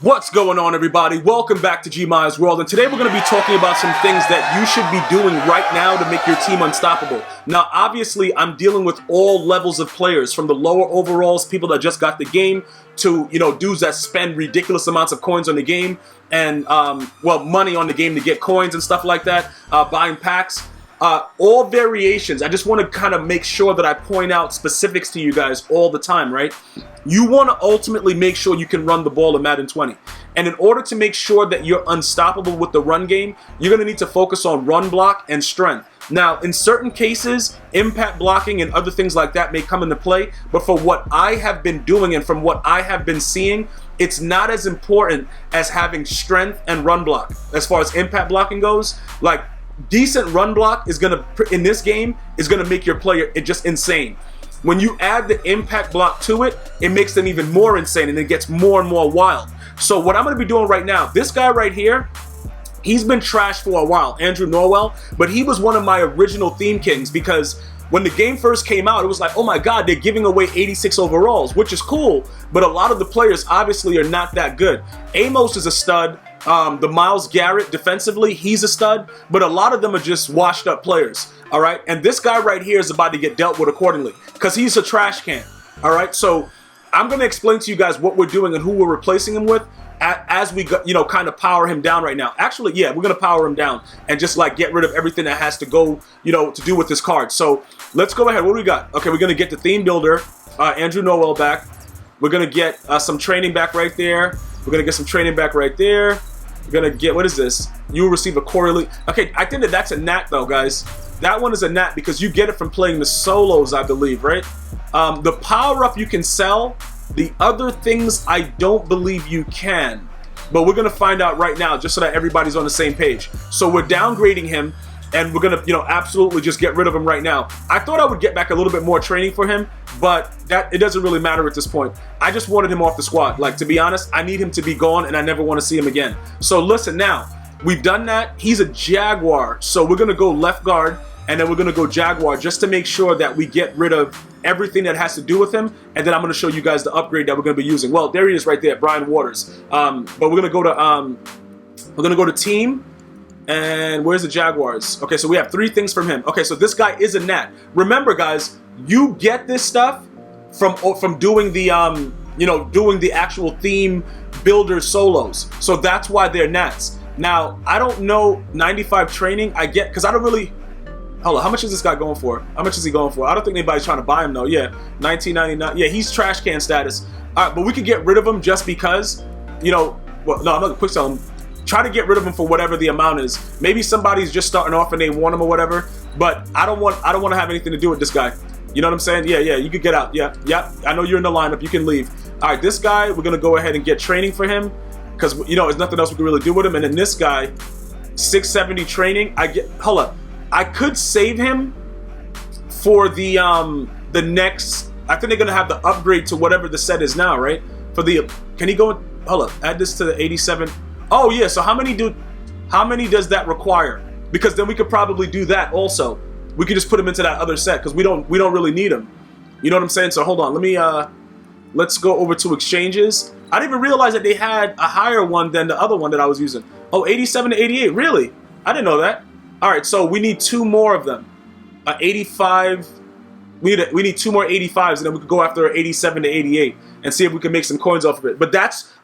What's going on, everybody? Welcome back to GmiasWorld, and today we're going to be talking about some things that you should be doing right now to make your team unstoppable. Now, obviously, I'm dealing with all levels of players, from the lower overalls, people that just got the game, to, dudes that spend ridiculous amounts of coins on the game, and, money on the game to get coins and stuff like that, buying packs. All variations. I just want to kind of make sure that I point out specifics to you guys all the time, right? You want to ultimately make sure you can run the ball in Madden 20. And in order to make sure that you're unstoppable with the run game, you're going to need to focus on run block and strength. Now, in certain cases, impact blocking and other things like that may come into play, but for what I have been doing and from what I have been seeing, it's not as important as having strength and run block. As far as impact blocking goes, like, decent run block is gonna, in this game, is gonna make your player just insane. When you add the impact block to it, it makes them even more insane, and it gets more and more wild. So what I'm gonna be doing right now, this guy right here, he's been trashed for a while, Andrew Norwell, but he was one of my original theme kings, because when the game first came out, it was like, oh my God, they're giving away 86 overalls, which is cool, but a lot of the players obviously are not that good. Emotes is a stud. The Myles Garrett defensively, he's a stud, but a lot of them are just washed up players, all right? And this guy right here is about to get dealt with accordingly because he's a trash can, all right? So I'm going to explain to you guys what we're doing and who we're replacing him with as we, kind of power him down right now. Actually, yeah, we're going to power him down and just like get rid of everything that has to go, to do with this card. So let's go ahead. What do we got? Okay, we're going to get the theme builder, Andrew Norwell, back. We're going to get some training back right there. We're going to get some training back right there. We're gonna get, what is this? You will receive a quarterly. Okay, I think that's a nat though, guys. That one is a nat because you get it from playing the solos, I believe, right? The power up you can sell. The other things I don't believe you can. But we're gonna find out right now just so that everybody's on the same page. So we're downgrading him, and we're gonna, absolutely just get rid of him right now. I thought I would get back a little bit more training for him, but it doesn't really matter at this point. I just wanted him off the squad. Like, to be honest, I need him to be gone, and I never want to see him again. So listen, now, we've done that. He's a Jaguar, so we're gonna go left guard, and then we're gonna go Jaguar just to make sure that we get rid of everything that has to do with him, and then I'm gonna show you guys the upgrade that we're gonna be using. Well, there he is right there, Bryan Waters. But we're gonna go to team. And where's the Jaguars? Okay, so we have 3 things from him. Okay, so this guy is a nat. Remember, guys, you get this stuff from doing the doing the actual theme builder solos. So that's why they're nats. Now, I don't know 95 training. I get, because I don't really. Hold on, how much is this guy going for? How much is he going for? I don't think anybody's trying to buy him though. Yeah, $19.99. Yeah, he's trash can status. All right, but we could get rid of him just because, well, no, I'm not gonna quick sell him. Try to get rid of him for whatever the amount is. Maybe somebody's just starting off and they want him or whatever. But I don't want to have anything to do with this guy. You know what I'm saying? Yeah, you could get out. Yeah. I know you're in the lineup. You can leave. All right, this guy, we're gonna go ahead and get training for him because there's nothing else we can really do with him. And then this guy, 670 training. Hold up. I could save him for the next. I think they're gonna have the upgrade to whatever the set is now, right? Can he go? Hold up. Add this to the 87. Oh yeah, so how many does that require? Because then we could probably do that also. We could just put him into that other set because we don't really need him. You know what I'm saying? So hold on, let's go over to exchanges. I didn't even realize that they had a higher one than the other one that I was using. Oh, 87 to 88, really? I didn't know that. All right, so we need 2 more of them. 85. We need 2 more 85s, and then we could go after 87 to 88 and see if we can make some coins off of it. But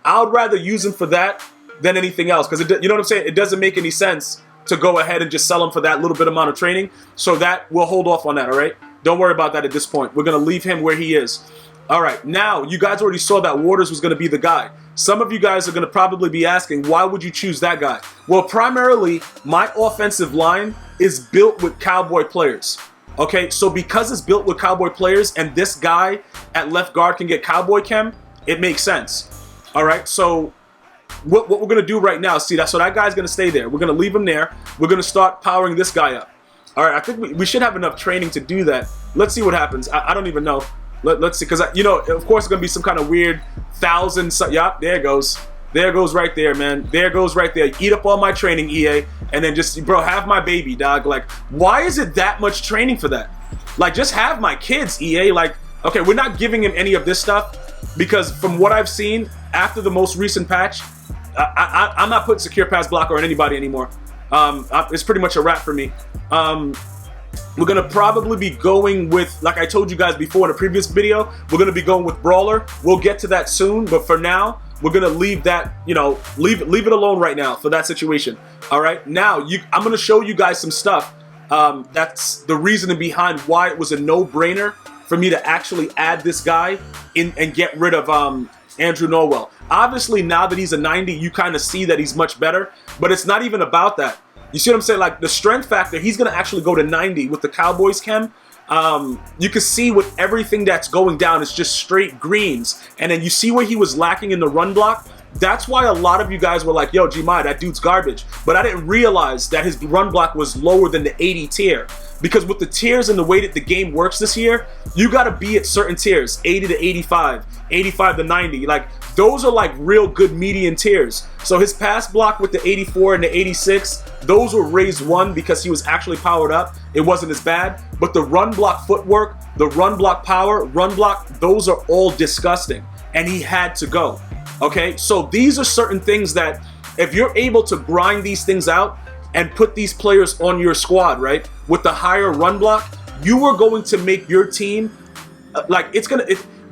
I would rather use them for that than anything else, because you know what I'm saying? It doesn't make any sense to go ahead and just sell him for that little bit amount of training. So that we'll hold off on that, all right? Don't worry about that at this point. We're gonna leave him where he is. All right, now you guys already saw that Waters was gonna be the guy. Some of you guys are gonna probably be asking, why would you choose that guy? Well, primarily, my offensive line is built with Cowboy players. Okay, so because it's built with Cowboy players and this guy at left guard can get Cowboy Chem, it makes sense. All right, so what we're going to do right now, so that guy's going to stay there. We're going to leave him there. We're going to start powering this guy up. All right, I think we should have enough training to do that. Let's see what happens. I don't even know. Let's see, because, of course, it's going to be some kind of weird 1,000. Yeah, there it goes. There goes right there, man. There goes right there. Eat up all my training, EA, and then just, bro, have my baby, dog. Like, why is it that much training for that? Like, just have my kids, EA. Like, okay, we're not giving him any of this stuff. because from what I've seen after the most recent patch, I'm not putting secure pass blocker on anybody anymore. It's pretty much a wrap for me. We're going to probably be going with, like I told you guys before in a previous video, we're going to be going with Brawler. We'll get to that soon, but for now, we're going to leave that, you know, leave it alone right now for that situation. All right, now I'm going to show you guys some stuff. That's the reasoning behind why it was a no-brainer for me to actually add this guy in and get rid of Andrew Norwell. Obviously, now that he's a 90, you kind of see that he's much better, but it's not even about that. You see what I'm saying? Like, the strength factor, he's going to actually go to 90 with the Cowboys Chem. You can see with everything that's going down, it's just straight greens. And then you see where he was lacking in the run block. That's why a lot of you guys were like, yo, Gmi, that dude's garbage. But I didn't realize that his run block was lower than the 80 tier. Because with the tiers and the way that the game works this year, you got to be at certain tiers, 80 to 85, 85 to 90. Like, those are like real good median tiers. So his pass block with the 84 and the 86, those were raised 1 because he was actually powered up. It wasn't as bad. But the run block footwork, the run block power, run block, those are all disgusting. And he had to go. Okay, so these are certain things that if you're able to grind these things out and put these players on your squad, right, with the higher run block, you are going to make your team,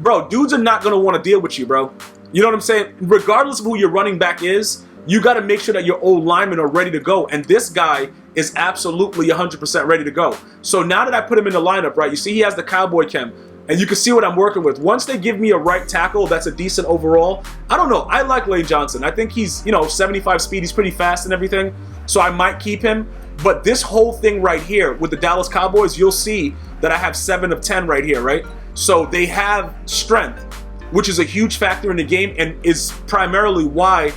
bro, dudes are not going to want to deal with you, bro. You know what I'm saying? Regardless of who your running back is, you got to make sure that your old linemen are ready to go. And this guy is absolutely 100% ready to go. So now that I put him in the lineup, right, you see he has the Cowboy Chem. And you can see what I'm working with. Once they give me a right tackle that's a decent overall, I don't know. I like Lane Johnson. I think he's, you know, 75 speed. He's pretty fast and everything. So I might keep him. But this whole thing right here with the Dallas Cowboys, you'll see that I have 7 of 10 right here, right? So they have strength, which is a huge factor in the game and is primarily why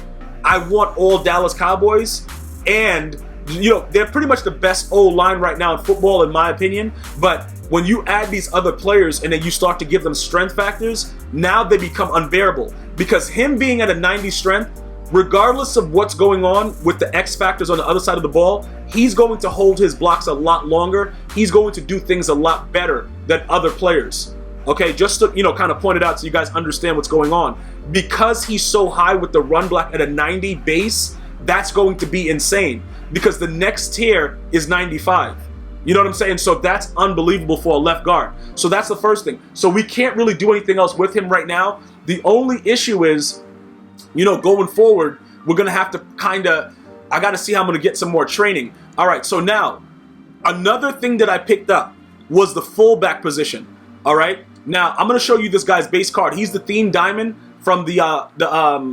I want all Dallas Cowboys. And, you know, they're pretty much the best O-line right now in football, in my opinion. But when you add these other players and then you start to give them strength factors, now they become unbearable. Because him being at a 90 strength, regardless of what's going on with the X factors on the other side of the ball, he's going to hold his blocks a lot longer. He's going to do things a lot better than other players. Okay, just to, you know, kind of point it out so you guys understand what's going on. Because he's so high with the run block at a 90 base, that's going to be insane. Because the next tier is 95. You know what I'm saying? So that's unbelievable for a left guard. So that's the first thing. So we can't really do anything else with him right now. The only issue is, you know, going forward, we're going to have to I got to see how I'm going to get some more training. All right, so now, another thing that I picked up was the fullback position. All right, now I'm going to show you this guy's base card. He's the Theme Diamond from the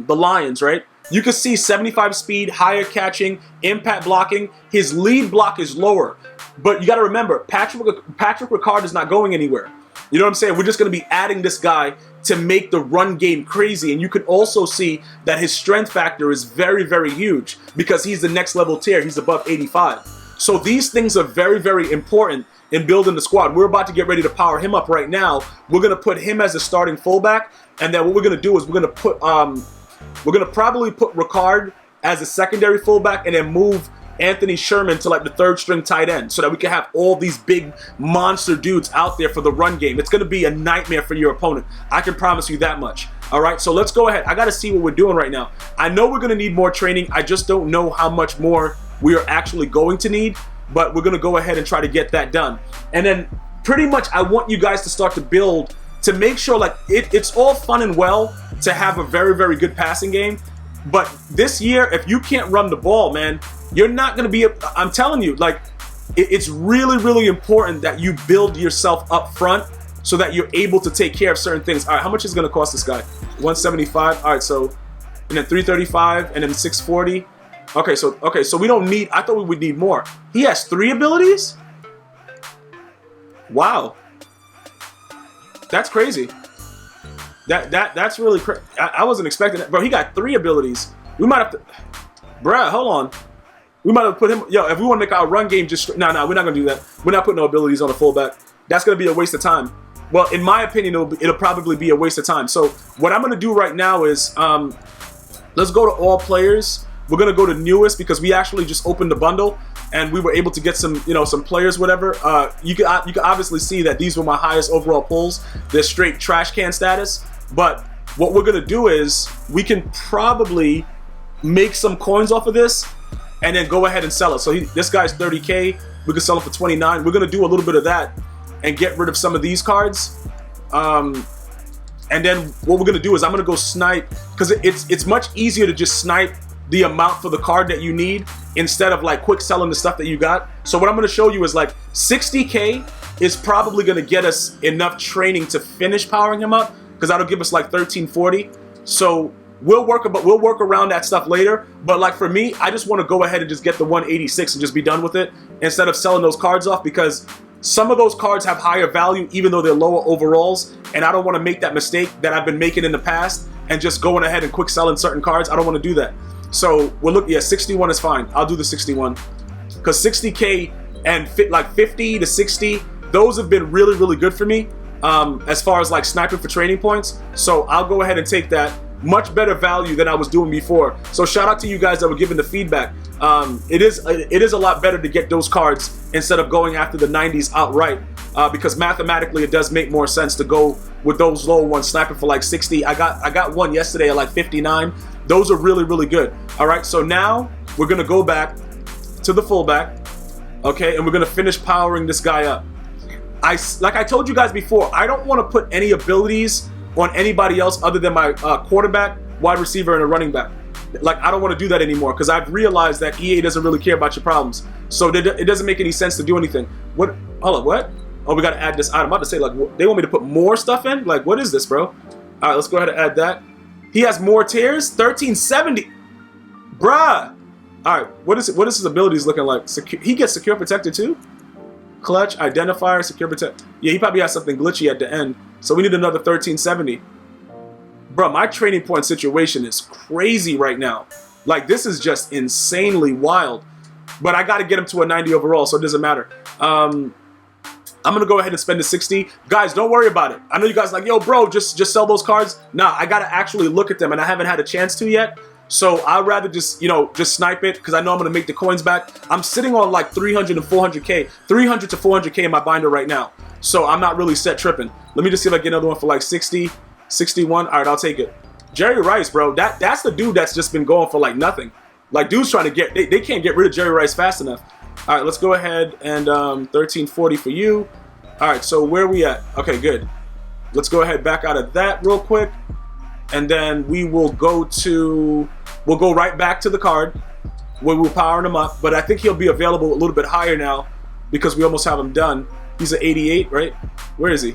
Lions, right? You can see 75 speed, higher catching, impact blocking. His lead block is lower. But you got to remember, Patrick Ricard is not going anywhere. You know what I'm saying? We're just going to be adding this guy to make the run game crazy. And you can also see that his strength factor is very, very huge because he's the next level tier. He's above 85. So these things are very, very important in building the squad. We're about to get ready to power him up right now. We're going to put him as a starting fullback. And then what we're going to do is we're going to probably put Ricard as a secondary fullback and then move Anthony Sherman to like the 3rd string tight end so that we can have all these big monster dudes out there for the run game. It's going to be a nightmare for your opponent. I can promise you that much. All right, so let's go ahead. I got to see what we're doing right now. I know we're going to need more training. I just don't know how much more we are actually going to need, but we're going to go ahead and try to get that done. And then pretty much I want you guys to start to build to make sure like it's all fun and well to have a very, very good passing game. But this year, if you can't run the ball, man, you're not going to be, I'm telling you, like, it's really, really important that you build yourself up front so that you're able to take care of certain things. All right, how much is it going to cost this guy? 175. All right, so, and then 335 and then 640. Okay, so we don't need, I thought we would need more. He has 3 abilities? Wow. That's crazy. That's really crazy. I wasn't expecting that. Bro, he got 3 abilities. We might have to, bruh, hold on. We might have put him, yo, if we want to make our run game just, no, we're not going to do that. We're not putting no abilities on a fullback. That's going to be a waste of time. Well, in my opinion, it'll probably be a waste of time. So what I'm going to do right now is, let's go to all players. We're going to go to newest because we actually just opened the bundle and we were able to get some, you know, some players, whatever. You can obviously see that these were my highest overall pulls. They're straight trash can status. But what we're gonna do is we can probably make some coins off of this and then go ahead and sell it. So this guy's 30K. We can sell it for 29. We're gonna do a little bit of that and get rid of some of these cards. And then what we're gonna do is I'm gonna go snipe, because it's much easier to just snipe the amount for the card that you need instead of like quick selling the stuff that you got. So what I'm gonna show you is like 60K is probably gonna get us enough training to finish powering him up, because that'll give us like 1340. So we'll work around that stuff later. But like for me, I just want to go ahead and just get the 186 and just be done with it instead of selling those cards off, because some of those cards have higher value even though they're lower overalls, and I don't want to make that mistake that I've been making in the past and just going ahead and quick selling certain cards. I don't want to do that. So we'll look, yeah, 61 is fine. I'll do the 61, because 60K and like 50 to 60, those have been really, really good for me as far as like sniping for training points. So I'll go ahead and take that. Much better value than I was doing before. So shout out to you guys that were giving the feedback. It is a lot better to get those cards instead of going after the 90s outright, because mathematically it does make more sense to go with those low ones, sniping for like 60. I got one yesterday at like 59. Those are really, really good. All right, so now we're gonna go back to the fullback, okay, and we're gonna finish powering this guy up. Like I told you guys before, I don't want to put any abilities on anybody else other than my quarterback, wide receiver, and a running back. Like, I don't want to do that anymore, because I've realized that EA doesn't really care about your problems. So it doesn't make any sense to do anything. What? Hold on, what? Oh, we got to add this item. I'm about to say, like, they want me to put more stuff in? Like, what is this, bro? All right, let's go ahead and add that. He has more tiers? 1370. Bruh. All right, what is his abilities looking like? He gets secure protected too? Clutch, identifier, secure protect. Yeah, he probably has something glitchy at the end. So we need another 1370. Bro, my training point situation is crazy right now. Like, this is just insanely wild. But I got to get him to a 90 overall, so it doesn't matter. I'm going to go ahead and spend the 60. Guys, don't worry about it. I know you guys are like, yo, bro, just sell those cards. Nah, I got to actually look at them, and I haven't had a chance to yet. So I'd rather just, you know, just snipe it, because I know I'm going to make the coins back. I'm sitting on like 300 and 400K, 300 to 400K in my binder right now. So I'm not really set tripping. Let me just see if I get another one for like 60, 61. All right, I'll take it. Jerry Rice, bro, that's the dude that's just been going for like nothing. Like, dude's trying to get, they can't get rid of Jerry Rice fast enough. All right, let's go ahead and 1340 for you. All right, so where are we at? Okay, good. Let's go ahead back out of that real quick. And then we will go right back to the card where we're powering him up. But I think he'll be available a little bit higher now because we almost have him done. He's at 88, right? Where is he?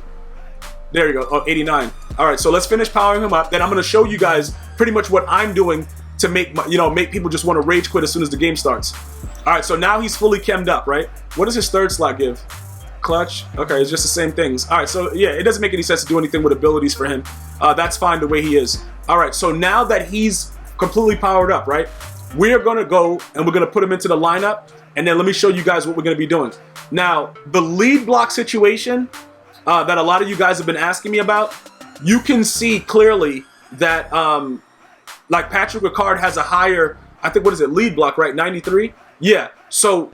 There you go. Oh, 89. All right, so let's finish powering him up. Then I'm going to show you guys pretty much what I'm doing to make people just want to rage quit as soon as the game starts. All right, so now he's fully chemmed up, right? What does his third slot give? Clutch. Okay, it's just the same things. All right, so yeah, it doesn't make any sense to do anything with abilities for him. That's fine the way he is. All right, so now that he's completely powered up, right, we're going to go and we're going to put him into the lineup, and then let me show you guys what we're going to be doing. Now, the lead block situation that a lot of you guys have been asking me about, you can see clearly that like Patrick Ricard has a higher, I think, what is it, lead block, right? 93? Yeah. So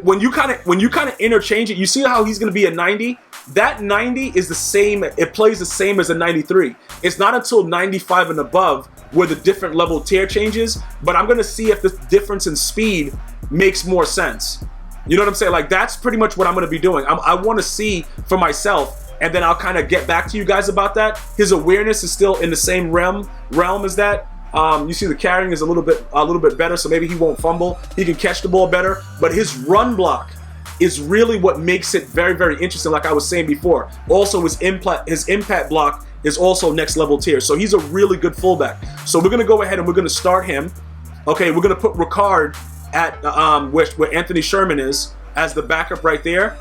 when you kind of interchange it, you see how he's going to be a 90? That 90 is the same, it plays the same as a 93. It's not until 95 and above where the different level tier changes, but I'm going to see if the difference in speed makes more sense. You know what I'm saying? Like, that's pretty much what I'm going to be doing. I want to see for myself, and then I'll kind of get back to you guys about that. His awareness is still in the same realm as that. You see the carrying is a little bit better, so maybe he won't fumble. He can catch the ball better, but his run block is really what makes it very, very interesting, like I was saying before. Also, his impact block is also next level tier, so he's a really good fullback. So we're going to go ahead and we're going to start him. Okay, we're going to put Ricard at where Anthony Sherman is as the backup right there.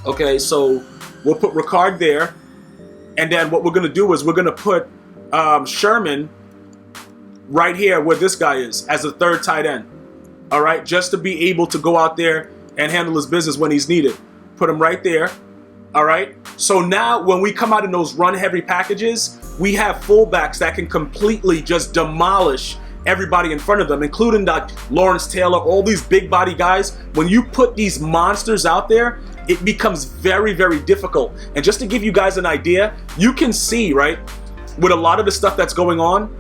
Okay, so we'll put Ricard there, and then what we're going to do is we're going to put Sherman right here where this guy is as a third tight end. All right, just to be able to go out there and handle his business when he's needed. Put him right there. All right, so now when we come out in those run-heavy packages, we have fullbacks that can completely just demolish everybody in front of them, including like Lawrence Taylor, all these big body guys. When you put these monsters out there, it becomes very, very difficult. And just to give you guys an idea, you can see, right, with a lot of the stuff that's going on,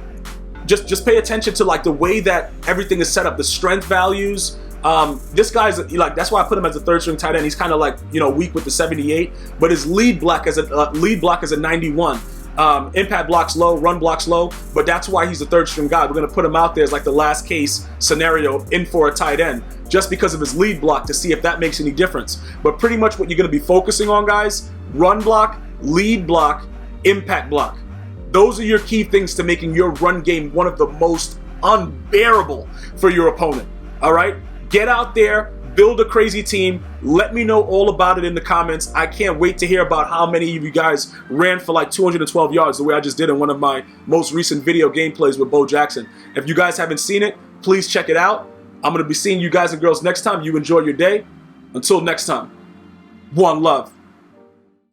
just pay attention to like the way that everything is set up, the strength values. This guy's like, that's why I put him as a third string tight end. He's kind of like, you know, weak with the 78, but his lead block is a 91. Impact blocks low, run blocks low, but that's why he's a third string guy. We're going to put him out there as like the last case scenario in for a tight end, just because of his lead block, to see if that makes any difference. But pretty much what you're going to be focusing on, guys: run block, lead block, impact block. Those are your key things to making your run game one of the most unbearable for your opponent. All right? Get out there, build a crazy team. Let me know all about it in the comments. I can't wait to hear about how many of you guys ran for like 212 yards, the way I just did in one of my most recent video gameplays with Bo Jackson. If you guys haven't seen it, please check it out. I'm going to be seeing you guys and girls next time. You enjoy your day. Until next time, one love.